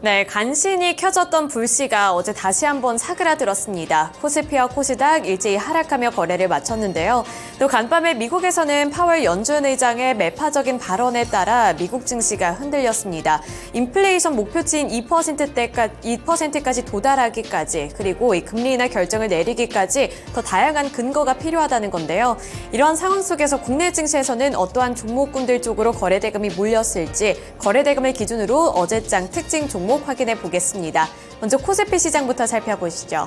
네, 간신히 켜졌던 불씨가 어제 다시 한번 사그라들었습니다. 코스피와 코스닥 일제히 하락하며 거래를 마쳤는데요. 또 간밤에 미국에서는 파월 연준 의장의 매파적인 발언에 따라 미국 증시가 흔들렸습니다. 인플레이션 목표치인 2%까지 도달하기까지 그리고 이 금리 인하 결정을 내리기까지 더 다양한 근거가 필요하다는 건데요. 이러한 상황 속에서 국내 증시에서는 어떠한 종목군들 쪽으로 거래대금이 몰렸을지 거래대금을 기준으로 어제장 특징 종목 확인해 보겠습니다. 먼저 코스피 시장부터 살펴보시죠.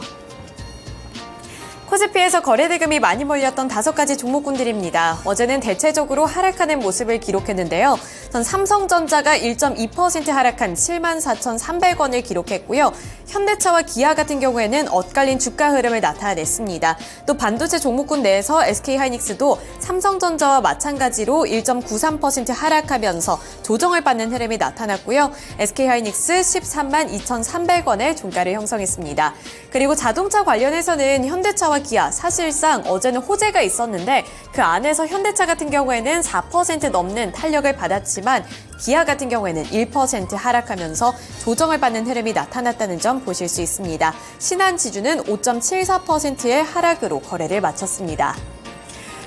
코스피에서 거래대금이 많이 몰렸던 5가지 종목군들입니다. 어제는 대체적으로 하락하는 모습을 기록했는데요. 전 삼성전자가 1.2% 하락한 74,300원을 기록했고요. 현대차와 기아 같은 경우에는 엇갈린 주가 흐름을 나타냈습니다. 또 반도체 종목군 내에서 SK하이닉스도 삼성전자와 마찬가지로 1.93% 하락하면서 조정을 받는 흐름이 나타났고요. SK하이닉스 132,300원의 종가를 형성했습니다. 그리고 자동차 관련해서는 현대차와 기아, 사실상 어제는 호재가 있었는데 그 안에서 현대차 같은 경우에는 4% 넘는 탄력을 받았지만 기아 같은 경우에는 1% 하락하면서 조정을 받는 흐름이 나타났다는 점 보실 수 있습니다. 신한지주는 5.74%의 하락으로 거래를 마쳤습니다.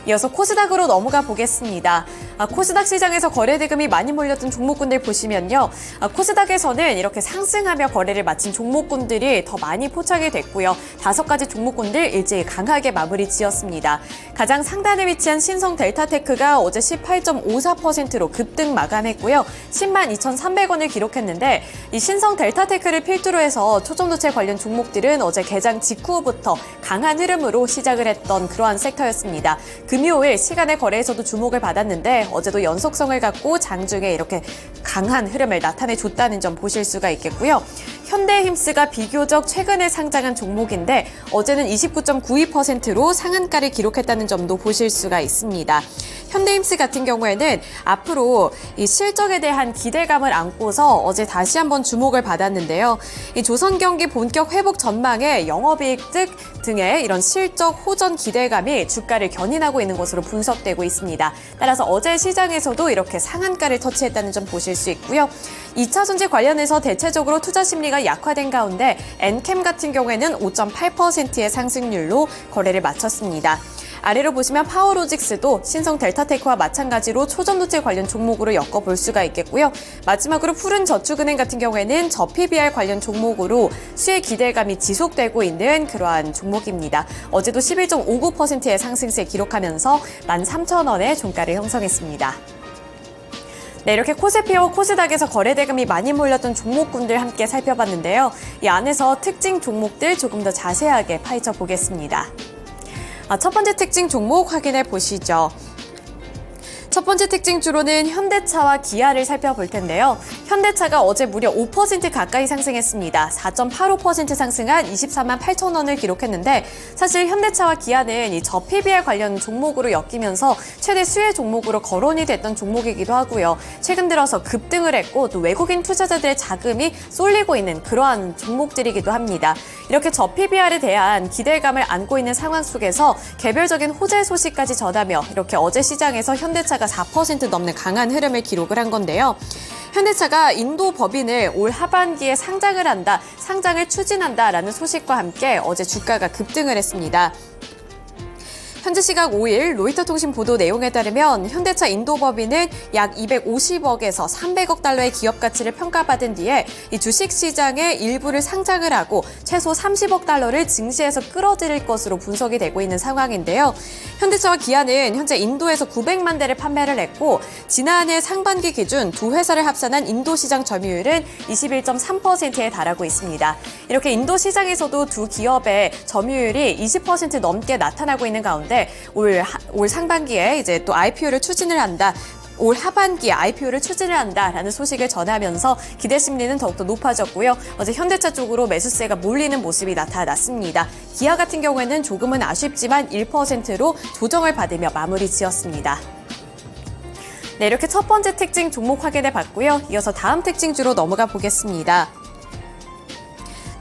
이어서 코스닥으로 넘어가 보겠습니다. 코스닥 시장에서 거래대금이 많이 몰렸던 종목군들 보시면요. 코스닥에서는 이렇게 상승하며 거래를 마친 종목군들이 더 많이 포착이 됐고요. 5가지 종목군들 일제히 강하게 마무리 지었습니다. 가장 상단에 위치한 신성 델타테크가 어제 18.54%로 급등 마감했고요. 102,300원을 기록했는데 이 신성 델타테크를 필두로 해서 초전도체 관련 종목들은 어제 개장 직후부터 강한 흐름으로 시작을 했던 그러한 섹터였습니다. 금요일 시간의 거래에서도 주목을 받았는데 어제도 연속성을 갖고 장중에 이렇게 강한 흐름을 나타내줬다는 점 보실 수가 있겠고요. 현대힘스가 비교적 최근에 상장한 종목인데 어제는 29.92%로 상한가를 기록했다는 점도 보실 수가 있습니다. 현대힘스 같은 경우에는 앞으로 이 실적에 대한 기대감을 안고서 어제 다시 한번 주목을 받았는데요. 이 조선경기 본격 회복 전망에 영업이익 등의 이런 실적 호전 기대감이 주가를 견인하고 있는 것으로 분석되고 있습니다. 따라서 어제 시장에서도 이렇게 상한가를 터치했다는 점 보실 수 있고요. 2차전지 관련해서 대체적으로 투자 심리가 약화된 가운데 엔캠 같은 경우에는 5.8%의 상승률로 거래를 마쳤습니다. 아래로 보시면 파워로직스도 신성 델타테크와 마찬가지로 초전도체 관련 종목으로 엮어볼 수가 있겠고요. 마지막으로 푸른저축은행 같은 경우에는 저PBR 관련 종목으로 수혜 기대감이 지속되고 있는 그러한 종목입니다. 어제도 11.59%의 상승세 기록하면서 13,000원의 종가를 형성했습니다. 네, 이렇게 코스피와 코스닥에서 거래대금이 많이 몰렸던 종목군들 함께 살펴봤는데요. 이 안에서 특징 종목들 조금 더 자세하게 파헤쳐 보겠습니다. 첫 번째 특징 종목 확인해 보시죠. 첫 번째 특징주로는 현대차와 기아를 살펴볼 텐데요. 현대차가 어제 무려 5% 가까이 상승했습니다. 4.85% 상승한 24만 8천 원을 기록했는데 사실 현대차와 기아는 이 저PBR 관련 종목으로 엮이면서 최대 수혜 종목으로 거론이 됐던 종목이기도 하고요. 최근 들어서 급등을 했고 또 외국인 투자자들의 자금이 쏠리고 있는 그러한 종목들이기도 합니다. 이렇게 저PBR에 대한 기대감을 안고 있는 상황 속에서 개별적인 호재 소식까지 전하며 이렇게 어제 시장에서 현대차가 4% 넘는 강한 흐름을 기록을 한 건데요. 현대차가 인도 법인을 올 하반기에 상장을 추진한다라는 소식과 함께 어제 주가가 급등을 했습니다. 현지 시각 5일 로이터 통신 보도 내용에 따르면 현대차 인도법인은 약 250억에서 300억 달러의 기업 가치를 평가받은 뒤에 이 주식시장에 일부를 상장을 하고 최소 30억 달러를 증시에서 끌어들일 것으로 분석이 되고 있는 상황인데요. 현대차와 기아는 현재 인도에서 900만 대를 판매를 했고 지난해 상반기 기준 두 회사를 합산한 인도 시장 점유율은 21.3%에 달하고 있습니다. 이렇게 인도 시장에서도 두 기업의 점유율이 20% 넘게 나타나고 있는 가운데 올 상반기에 이제 또 IPO를 추진을 한다. 올 하반기에 IPO를 추진을 한다라는 소식을 전하면서 기대 심리는 더욱더 높아졌고요. 어제 현대차 쪽으로 매수세가 몰리는 모습이 나타났습니다. 기아 같은 경우에는 조금은 아쉽지만 1%로 조정을 받으며 마무리 지었습니다. 네, 이렇게 첫 번째 특징 종목 확인해 봤고요. 이어서 다음 특징주로 넘어가 보겠습니다.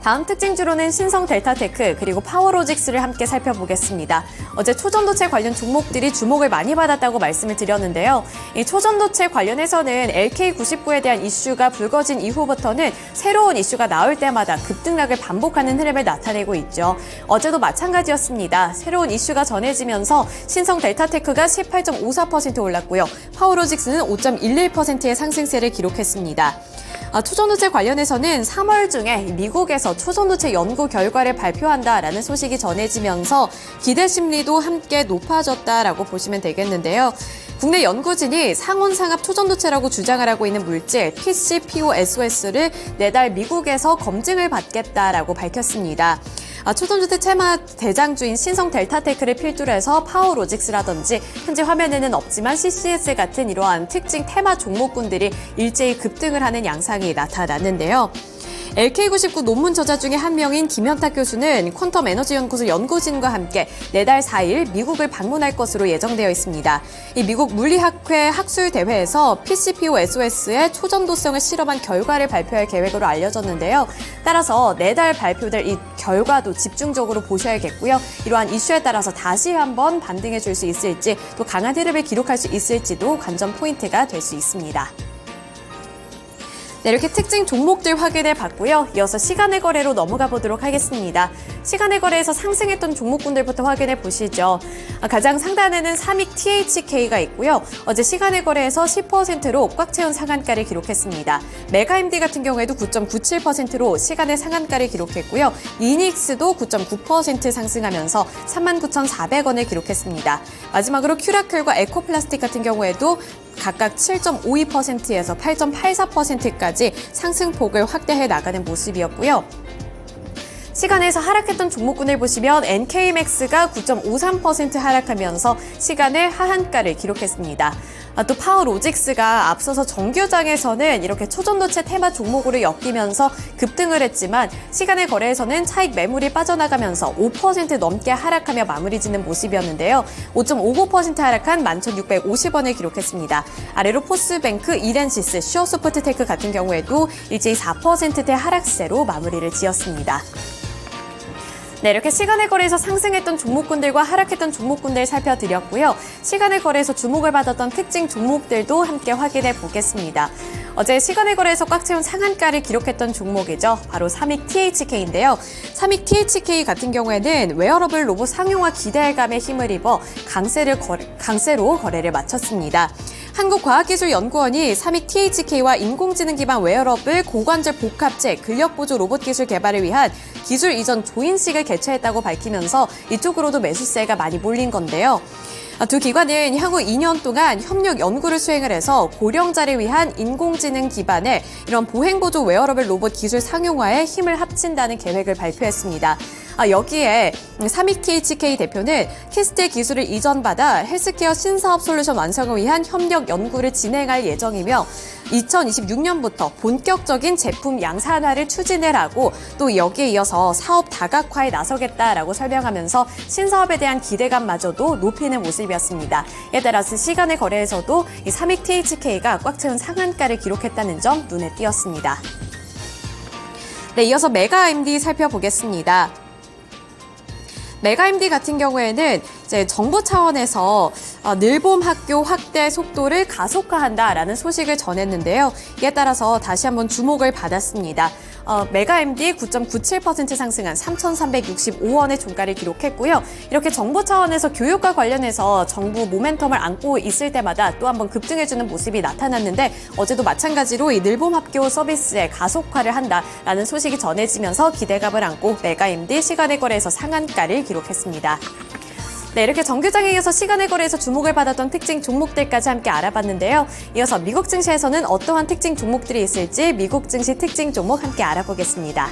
다음 특징주로는 신성 델타테크 그리고 파워로직스를 함께 살펴보겠습니다. 어제 초전도체 관련 종목들이 주목을 많이 받았다고 말씀을 드렸는데요. 이 초전도체 관련해서는 LK99에 대한 이슈가 불거진 이후부터는 새로운 이슈가 나올 때마다 급등락을 반복하는 흐름을 나타내고 있죠. 어제도 마찬가지였습니다. 새로운 이슈가 전해지면서 신성 델타테크가 18.54% 올랐고요. 파워로직스는 5.11%의 상승세를 기록했습니다. 초전도체 관련해서는 3월 중에 미국에서 초전도체 연구 결과를 발표한다라는 소식이 전해지면서 기대 심리도 함께 높아졌다라고 보시면 되겠는데요. 국내 연구진이 상온상압 초전도체라고 주장을 하고 있는 물질 PCPOSOS를 내달 미국에서 검증을 받겠다라고 밝혔습니다. 초전도체 테마 대장주인 신성 델타테크를 필두로 해서 파워로직스라든지 현재 화면에는 없지만 CCS 같은 이러한 특징 테마 종목군들이 일제히 급등을 하는 양상이 나타났는데요. LK99 논문 저자 중에 한 명인 김현탁 교수는 퀀텀 에너지 연구소 연구진과 함께 내달 4일 미국을 방문할 것으로 예정되어 있습니다. 이 미국 물리학회 학술 대회에서 PCPOSOS의 초전도성을 실험한 결과를 발표할 계획으로 알려졌는데요. 따라서 내달 발표될 이 결과도 집중적으로 보셔야겠고요. 이러한 이슈에 따라서 다시 한번 반등해 줄 수 있을지 또 강한 흐름을 기록할 수 있을지도 관전 포인트가 될 수 있습니다. 네, 이렇게 특징 종목들 확인해 봤고요. 이어서 시간의 거래로 넘어가 보도록 하겠습니다. 시간의 거래에서 상승했던 종목군들부터 확인해 보시죠. 가장 상단에는 삼익 THK가 있고요. 어제 시간의 거래에서 10%로 꽉 채운 상한가를 기록했습니다. 메가MD 같은 경우에도 9.97%로 시간의 상한가를 기록했고요. 이닉스도 9.9% 상승하면서 39,400원을 기록했습니다. 마지막으로 큐라클과 에코플라스틱 같은 경우에도 각각 7.52%에서 8.84%까지 상승폭을 확대해 나가는 모습이었고요. 시간에서 하락했던 종목군을 보시면 NK맥스가 9.53% 하락하면서 시간의 하한가를 기록했습니다. 또 파워로직스가 앞서서 정규장에서는 이렇게 초전도체 테마 종목으로 엮이면서 급등을 했지만 시간의 거래에서는 차익 매물이 빠져나가면서 5% 넘게 하락하며 마무리 짓는 모습이었는데요. 5.59% 하락한 11,650원을 기록했습니다. 아래로 포스뱅크, 이렌시스, 슈어소프트테크 같은 경우에도 일제히 4%대 하락세로 마무리를 지었습니다. 네, 이렇게 시간의 거래에서 상승했던 종목군들과 하락했던 종목군들 살펴드렸고요. 시간의 거래에서 주목을 받았던 특징 종목들도 함께 확인해 보겠습니다. 어제 시간의 거래에서 꽉 채운 상한가를 기록했던 종목이죠. 바로 삼익 THK인데요. 삼익 THK 같은 경우에는 웨어러블 로봇 상용화 기대감에 힘을 입어 강세로 거래를 마쳤습니다. 한국과학기술연구원이 삼익 THK와 인공지능 기반 웨어러블 고관절 복합체 근력보조 로봇 기술 개발을 위한 기술 이전 조인식을 개최했다고 밝히면서 이쪽으로도 매수세가 많이 몰린 건데요. 두 기관은 향후 2년 동안 협력 연구를 수행을 해서 고령자를 위한 인공지능 기반의 이런 보행보조 웨어러블 로봇 기술 상용화에 힘을 합친다는 계획을 발표했습니다. 여기에 삼익 THK 대표는 키스트 기술을 이전받아 헬스케어 신사업 솔루션 완성을 위한 협력 연구를 진행할 예정이며 2026년부터 본격적인 제품 양산화를 추진을 하고 또 여기에 이어서 사업 다각화에 나서겠다라고 설명하면서 신사업에 대한 기대감마저도 높이는 모습이었습니다. 이에 따라서 시간의 거래에서도 이 삼익 THK가 꽉 채운 상한가를 기록했다는 점 눈에 띄었습니다. 네, 이어서 메가MD 살펴보겠습니다. 메가MD 같은 경우에는 이제 정부 차원에서 늘봄 학교 확대 속도를 가속화한다라는 소식을 전했는데요. 이에 따라서 다시 한번 주목을 받았습니다. 메가MD 9.97% 상승한 3,365원의 종가를 기록했고요. 이렇게 정부 차원에서 교육과 관련해서 정부 모멘텀을 안고 있을 때마다 또 한번 급등해주는 모습이 나타났는데 어제도 마찬가지로 이 늘봄 학교 서비스에 가속화를 한다라는 소식이 전해지면서 기대감을 안고 메가MD 시간의 거래에서 상한가를 기록했습니다. 네, 이렇게 정규장에 이어서 시간의 거래에서 주목을 받았던 특징 종목들까지 함께 알아봤는데요. 이어서 미국 증시에서는 어떠한 특징 종목들이 있을지 미국 증시 특징 종목 함께 알아보겠습니다.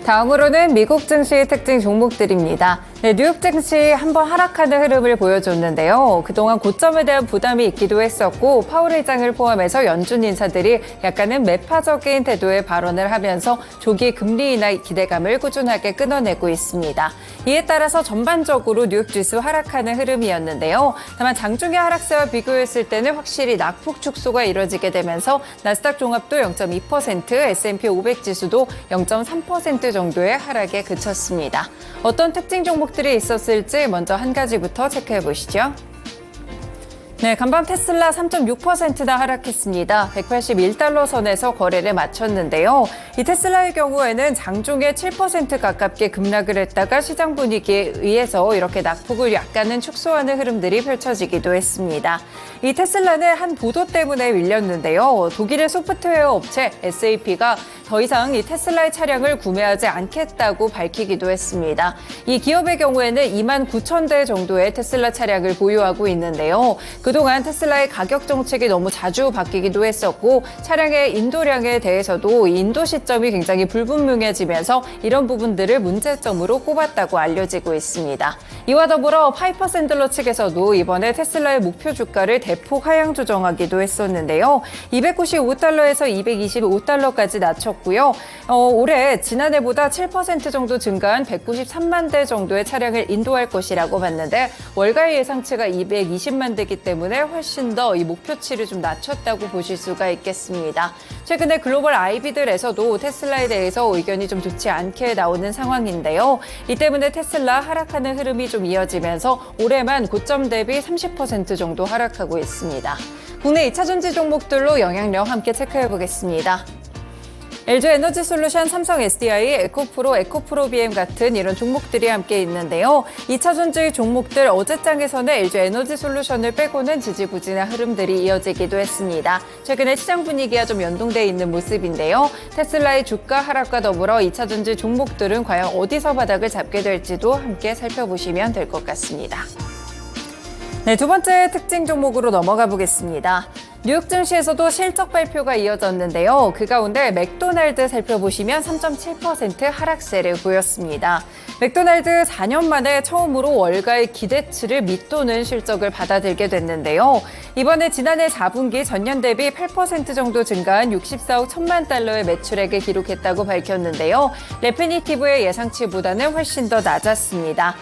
다음으로는 미국 증시의 특징 종목들입니다. 네, 뉴욕 증시 한번 하락하는 흐름을 보여줬는데요. 그동안 고점에 대한 부담이 있기도 했었고 파월 의장을 포함해서 연준 인사들이 약간은 매파적인 태도의 발언을 하면서 조기 금리 인하 기대감을 꾸준하게 끊어내고 있습니다. 이에 따라서 전반적으로 뉴욕 지수 하락하는 흐름이었는데요. 다만 장중의 하락세와 비교했을 때는 확실히 낙폭 축소가 이뤄지게 되면서 나스닥 종합도 0.2%, S&P 500 지수도 0.3% 정도의 하락에 그쳤습니다. 어떤 특징 종목들이 있었을지 먼저 한 가지부터 체크해 보시죠. 네, 간밤 테슬라 3.6%나 하락했습니다. 181달러 선에서 거래를 마쳤는데요. 이 테슬라의 경우에는 장중에 7% 가깝게 급락을 했다가 시장 분위기에 의해서 이렇게 낙폭을 약간은 축소하는 흐름들이 펼쳐지기도 했습니다. 이 테슬라는 한 보도 때문에 밀렸는데요. 독일의 소프트웨어 업체 SAP가 더 이상 이 테슬라의 차량을 구매하지 않겠다고 밝히기도 했습니다. 이 기업의 경우에는 29,000대 정도의 테슬라 차량을 보유하고 있는데요. 그동안 테슬라의 가격 정책이 너무 자주 바뀌기도 했었고 차량의 인도량에 대해서도 인도 시점이 굉장히 불분명해지면서 이런 부분들을 문제점으로 꼽았다고 알려지고 있습니다. 이와 더불어 파이퍼 샌들러 측에서도 이번에 테슬라의 목표 주가를 대폭 하향 조정하기도 했었는데요. 295달러에서 225달러까지 낮췄고요. 올해 지난해보다 7% 정도 증가한 193만 대 정도의 차량을 인도할 것이라고 봤는데 월가의 예상치가 220만 대이기 때문에 훨씬 더 이 목표치를 좀 낮췄다고 보실 수가 있겠습니다. 최근에 글로벌 IB들에서도 테슬라에 대해서 의견이 좀 좋지 않게 나오는 상황인데요. 이 때문에 테슬라 하락하는 흐름이 좀 이어지면서 올해만 고점 대비 30% 정도 하락하고 있습니다. 국내 2차전지 종목들로 영향력 함께 체크해 보겠습니다. LG 에너지 솔루션, 삼성 SDI, 에코프로, 에코프로비엠 같은 이런 종목들이 함께 있는데요. 2차전지 종목들 어제장에서는 LG 에너지 솔루션을 빼고는 지지부진한 흐름들이 이어지기도 했습니다. 최근에 시장 분위기와 좀 연동돼 있는 모습인데요. 테슬라의 주가 하락과 더불어 2차전지 종목들은 과연 어디서 바닥을 잡게 될지도 함께 살펴보시면 될 것 같습니다. 네, 두 번째 특징 종목으로 넘어가 보겠습니다. 뉴욕 증시에서도 실적 발표가 이어졌는데요. 그 가운데 맥도날드 살펴보시면 3.7% 하락세를 보였습니다. 맥도날드 4년 만에 처음으로 월가의 기대치를 밑도는 실적을 받아들게 됐는데요. 이번에 지난해 4분기 전년 대비 8% 정도 증가한 64억 1천만 달러의 매출액을 기록했다고 밝혔는데요. 레피니티브의 예상치보다는 훨씬 더 낮았습니다.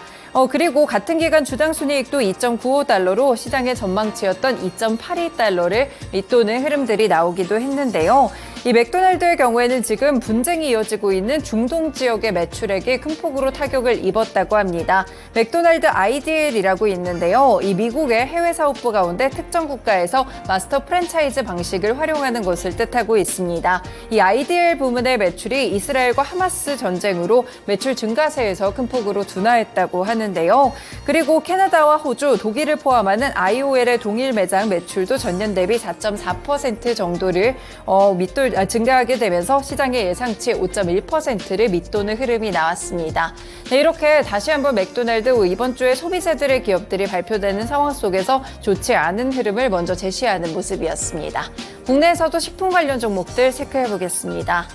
그리고 같은 기간 주당 순이익도 2.95달러로 시장의 전망치였던 2.82달러를 밑도는 흐름들이 나오기도 했는데요. 이 맥도날드의 경우에는 지금 분쟁이 이어지고 있는 중동 지역의 매출액이 큰 폭으로 타격을 입었다고 합니다. 맥도날드 IDL이라고 있는데요. 이 미국의 해외 사업부 가운데 특정 국가에서 마스터 프랜차이즈 방식을 활용하는 것을 뜻하고 있습니다. 이 IDL 부문의 매출이 이스라엘과 하마스 전쟁으로 매출 증가세에서 큰 폭으로 둔화했다고 하는데요. 그리고 캐나다와 호주, 독일을 포함하는 IOL의 동일 매장 매출도 전년 대비 4.4% 정도를 증가하게 되면서 시장의 예상치 5.1%를 밑도는 흐름이 나왔습니다. 네, 이렇게 다시 한번 맥도날드 이번 주에 소비재들의 기업들이 발표되는 상황 속에서 좋지 않은 흐름을 먼저 제시하는 모습이었습니다. 국내에서도 식품 관련 종목들 체크해 보겠습니다.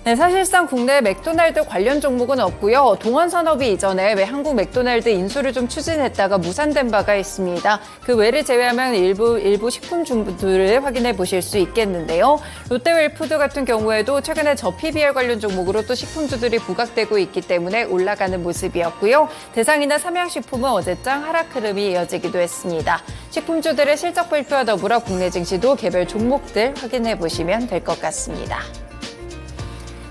네, 사실상 국내 맥도날드 관련 종목은 없고요. 동원산업이 이전에 왜 한국 맥도날드 인수를 좀 추진했다가 무산된 바가 있습니다. 그 외를 제외하면 일부 식품주들을 확인해 보실 수 있겠는데요. 롯데웰푸드 같은 경우에도 최근에 저PBR 관련 종목으로 또 식품주들이 부각되고 있기 때문에 올라가는 모습이었고요. 대상이나 삼양식품은 어제장 하락 흐름이 이어지기도 했습니다. 식품주들의 실적 발표와 더불어 국내 증시도 개별 종목들 확인해 보시면 될 것 같습니다.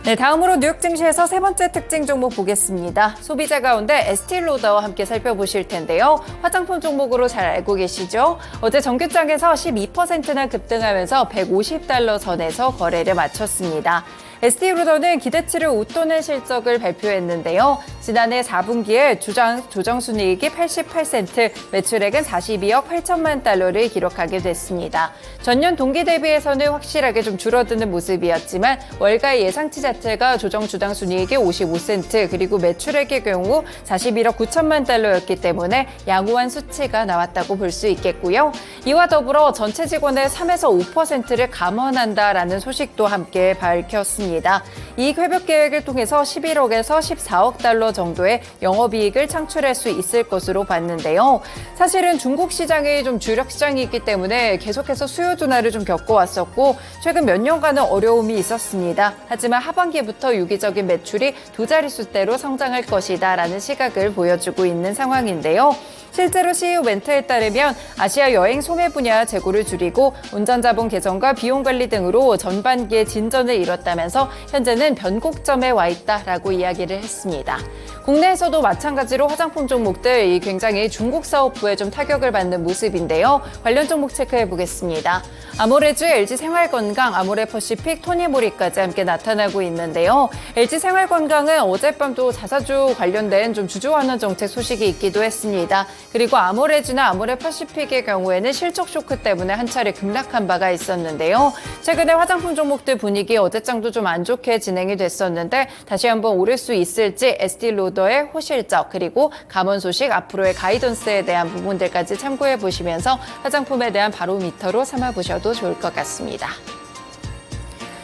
네, 다음으로 뉴욕 증시에서 세 번째 특징 종목 보겠습니다. 소비자 가운데 에스티로더와 함께 살펴보실 텐데요. 화장품 종목으로 잘 알고 계시죠? 어제 정규장에서 12%나 급등하면서 150달러 선에서 거래를 마쳤습니다. 에스티로더는 기대치를 웃도는 실적을 발표했는데요. 지난해 4분기에 조정순이익이 88센트, 매출액은 42억 8천만 달러를 기록하게 됐습니다. 전년 동기 대비해서는 확실하게 좀 줄어드는 모습이었지만 월가의 예상치 자체가 조정주당순이익이 55센트, 그리고 매출액의 경우 41억 9천만 달러였기 때문에 양호한 수치가 나왔다고 볼 수 있겠고요. 이와 더불어 전체 직원의 3에서 5%를 감원한다라는 소식도 함께 밝혔습니다. 이익 회복 계획을 통해서 11억에서 14억 달러 정도의 영업이익을 창출할 수 있을 것으로 봤는데요. 사실은 중국 시장이 좀 주력 시장이기 때문에 계속해서 수요 둔화를 좀 겪어왔었고 최근 몇 년간은 어려움이 있었습니다. 하지만 하반기부터 유기적인 매출이 두 자릿수대로 성장할 것이다라는 시각을 보여주고 있는 상황인데요. 실제로 CEO 멘트에 따르면 아시아 여행 소매 분야 재고를 줄이고 운전자본 개선과 비용 관리 등으로 전반기에 진전을 이뤘다면서 현재는 변곡점에 와 있다라고 이야기를 했습니다. 국내에서도 마찬가지로 화장품 종목들 굉장히 중국 사업부에 좀 타격을 받는 모습인데요. 관련 종목 체크해 보겠습니다. 아모레주, LG생활건강, 아모레퍼시픽, 토니모리까지 함께 나타나고 있는데요. LG생활건강은 어젯밤도 자사주 관련된 좀 주주환원 정책 소식이 있기도 했습니다. 그리고 아모레주나 아모레퍼시픽의 경우에는 실적 쇼크 때문에 한 차례 급락한 바가 있었는데요. 최근에 화장품 종목들 분위기 어제장도 좀 안 좋게 진행이 됐었는데 다시 한번 오를 수 있을지 에스티로더의 호실적 그리고 감원 소식 앞으로의 가이던스에 대한 부분들까지 참고해 보시면서 화장품에 대한 바로미터로 삼아보셔도 좋을 것 같습니다.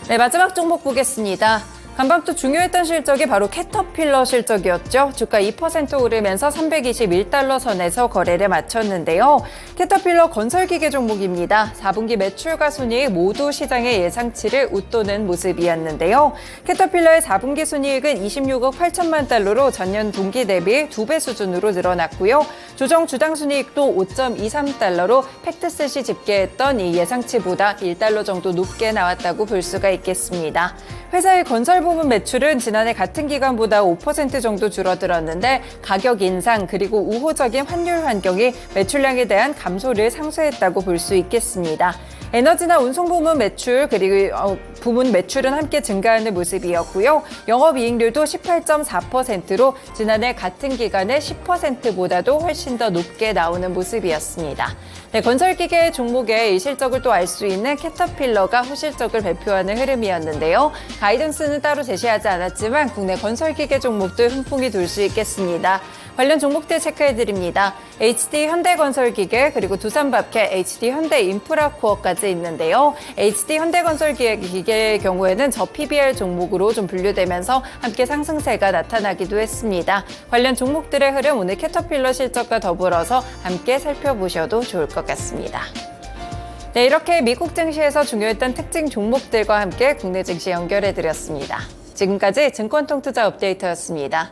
네, 마지막 종목 보겠습니다. 간밤도 중요했던 실적이 바로 캐터필러 실적이었죠. 주가 2% 오르면서 321달러 선에서 거래를 마쳤는데요. 캐터필러 건설기계 종목입니다. 4분기 매출과 순이익 모두 시장의 예상치를 웃도는 모습이었는데요. 캐터필러의 4분기 순이익은 26억 8천만 달러로 전년 동기 대비 2배 수준으로 늘어났고요. 조정 주당 순이익도 5.23달러로 팩트셋이 집계했던 이 예상치보다 1달러 정도 높게 나왔다고 볼 수가 있겠습니다. 회사의 건설 부문 매출은 지난해 같은 기간보다 5% 정도 줄어들었는데 가격 인상 그리고 우호적인 환율 환경이 매출량에 대한 감소를 상쇄했다고 볼 수 있겠습니다. 에너지나 운송 부문 매출 그리고 부문 매출은 함께 증가하는 모습이었고요. 영업이익률도 18.4%로 지난해 같은 기간의 10%보다도 훨씬 더 높게 나오는 모습이었습니다. 네, 건설기계 종목의 이 실적을 또 알 수 있는 캐터필러가 호실적을 발표하는 흐름이었는데요. 가이던스는 따로 제시하지 않았지만 국내 건설기계 종목들 훈풍이 돌 수 있겠습니다. 관련 종목들 체크해드립니다. HD 현대건설기계 그리고 두산밥켓, HD 현대인프라코어까지 있는데요. HD 현대건설기계의 경우에는 저 PBR 종목으로 좀 분류되면서 함께 상승세가 나타나기도 했습니다. 관련 종목들의 흐름 오늘 캐터필러 실적과 더불어서 함께 살펴보셔도 좋을 것 같습니다. 네, 이렇게 미국 증시에서 중요했던 특징 종목들과 함께 국내 증시 연결해드렸습니다. 지금까지 증권통투자 업데이트였습니다.